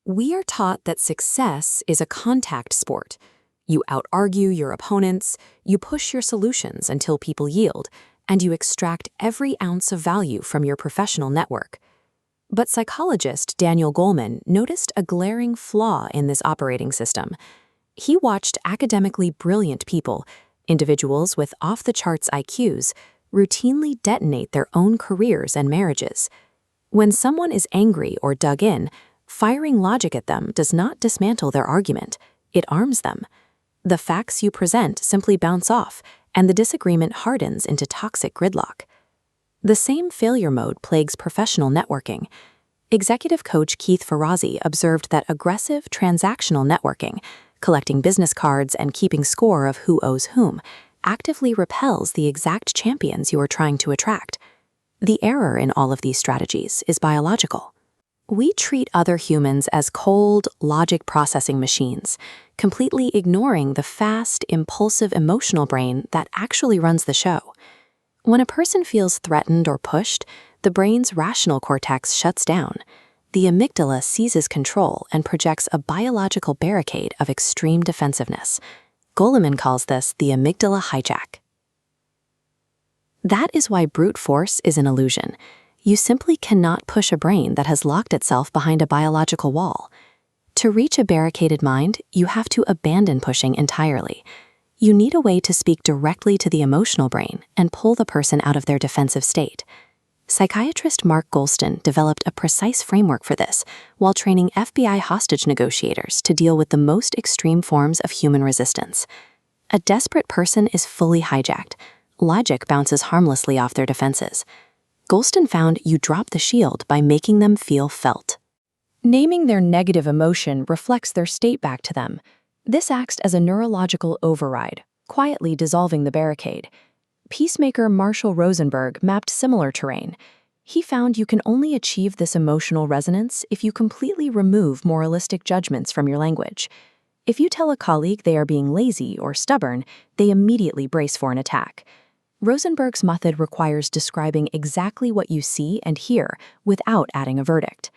We are taught that success is a contact sport. You out-argue your opponents, you push your solutions until people yield, and you extract every ounce of value from your professional network. But psychologist Daniel Goleman noticed a glaring flaw in this operating system. He watched academically brilliant people, individuals with off-the-charts IQs, routinely detonate their own careers and marriages. When someone is angry or dug in, firing logic at them does not dismantle their argument, it arms them. The facts you present simply bounce off, and the disagreement hardens into toxic gridlock. The same failure mode plagues professional networking. Executive coach Keith Ferrazzi observed that aggressive transactional networking, collecting business cards and keeping score of who owes whom, actively repels the exact champions you are trying to attract. The error in all of these strategies is biological. We treat other humans as cold, logic-processing machines, completely ignoring the fast, impulsive emotional brain that actually runs the show. When a person feels threatened or pushed, the brain's rational cortex shuts down. The amygdala seizes control and projects a biological barricade of extreme defensiveness. Goleman calls this the amygdala hijack. That is why brute force is an illusion. You simply cannot push a brain that has locked itself behind a biological wall. To reach a barricaded mind, you have to abandon pushing entirely. You need a way to speak directly to the emotional brain and pull the person out of their defensive state. Psychiatrist Mark Goldstein developed a precise framework for this while training FBI hostage negotiators to deal with the most extreme forms of human resistance. A desperate person is fully hijacked. Logic bounces harmlessly off their defenses. Goldstein found you drop the shield by making them feel felt. Naming their negative emotion reflects their state back to them. This acts as a neurological override, quietly dissolving the barricade. Peacemaker Marshall Rosenberg mapped similar terrain. He found you can only achieve this emotional resonance if you completely remove moralistic judgments from your language. If you tell a colleague they are being lazy or stubborn, they immediately brace for an attack. Rosenberg's method requires describing exactly what you see and hear without adding a verdict.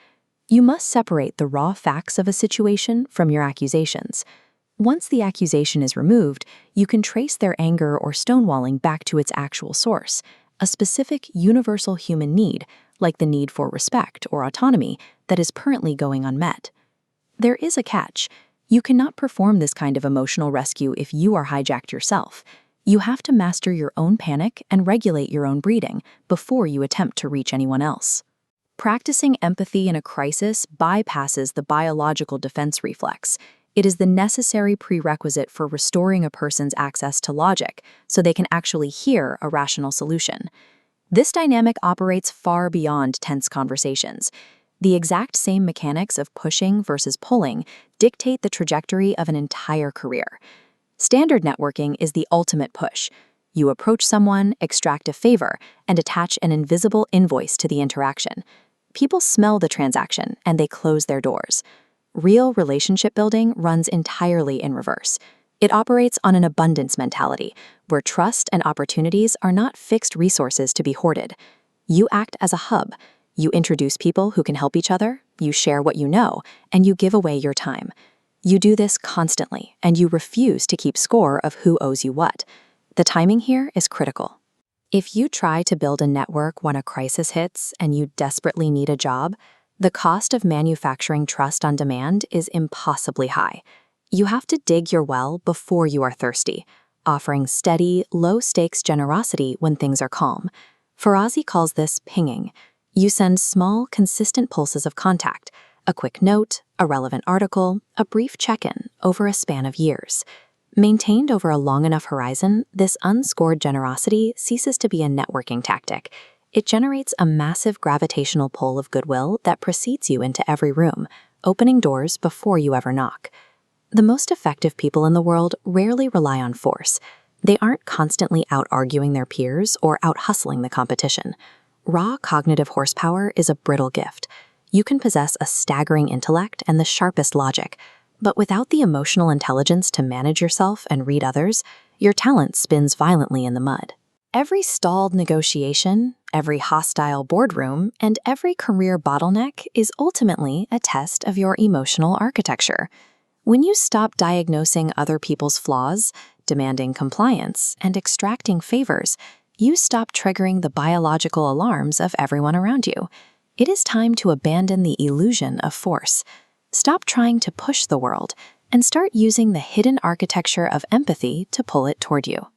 You must separate the raw facts of a situation from your accusations. Once the accusation is removed, you can trace their anger or stonewalling back to its actual source, a specific universal human need, like the need for respect or autonomy, that is currently going unmet. There is a catch. You cannot perform this kind of emotional rescue if you are hijacked yourself. You have to master your own panic and regulate your own breathing before you attempt to reach anyone else. Practicing empathy in a crisis bypasses the biological defense reflex. It is the necessary prerequisite for restoring a person's access to logic so they can actually hear a rational solution. This dynamic operates far beyond tense conversations. The exact same mechanics of pushing versus pulling dictate the trajectory of an entire career. Standard networking is the ultimate push. You approach someone, extract a favor, and attach an invisible invoice to the interaction. People smell the transaction, and they close their doors. Real relationship building runs entirely in reverse. It operates on an abundance mentality, where trust and opportunities are not fixed resources to be hoarded. You act as a hub. You introduce people who can help each other, you share what you know, and you give away your time. You do this constantly, and you refuse to keep score of who owes you what. The timing here is critical. If you try to build a network when a crisis hits and you desperately need a job, the cost of manufacturing trust on demand is impossibly high. You have to dig your well before you are thirsty, offering steady, low-stakes generosity when things are calm. Ferrazzi calls this pinging. You send small, consistent pulses of contact, a quick note, a relevant article, a brief check-in over a span of years. Maintained over a long enough horizon, this unscored generosity ceases to be a networking tactic. It generates a massive gravitational pull of goodwill that precedes you into every room, opening doors before you ever knock. The most effective people in the world rarely rely on force. They aren't constantly out-arguing their peers or out-hustling the competition. Raw cognitive horsepower is a brittle gift. You can possess a staggering intellect and the sharpest logic, but without the emotional intelligence to manage yourself and read others, your talent spins violently in the mud. Every stalled negotiation, Every hostile boardroom and every career bottleneck is ultimately a test of your emotional architecture. When you stop diagnosing other people's flaws, demanding compliance, and extracting favors, you stop triggering the biological alarms of everyone around you. It is time to abandon the illusion of force. Stop trying to push the world and start using the hidden architecture of empathy to pull it toward you.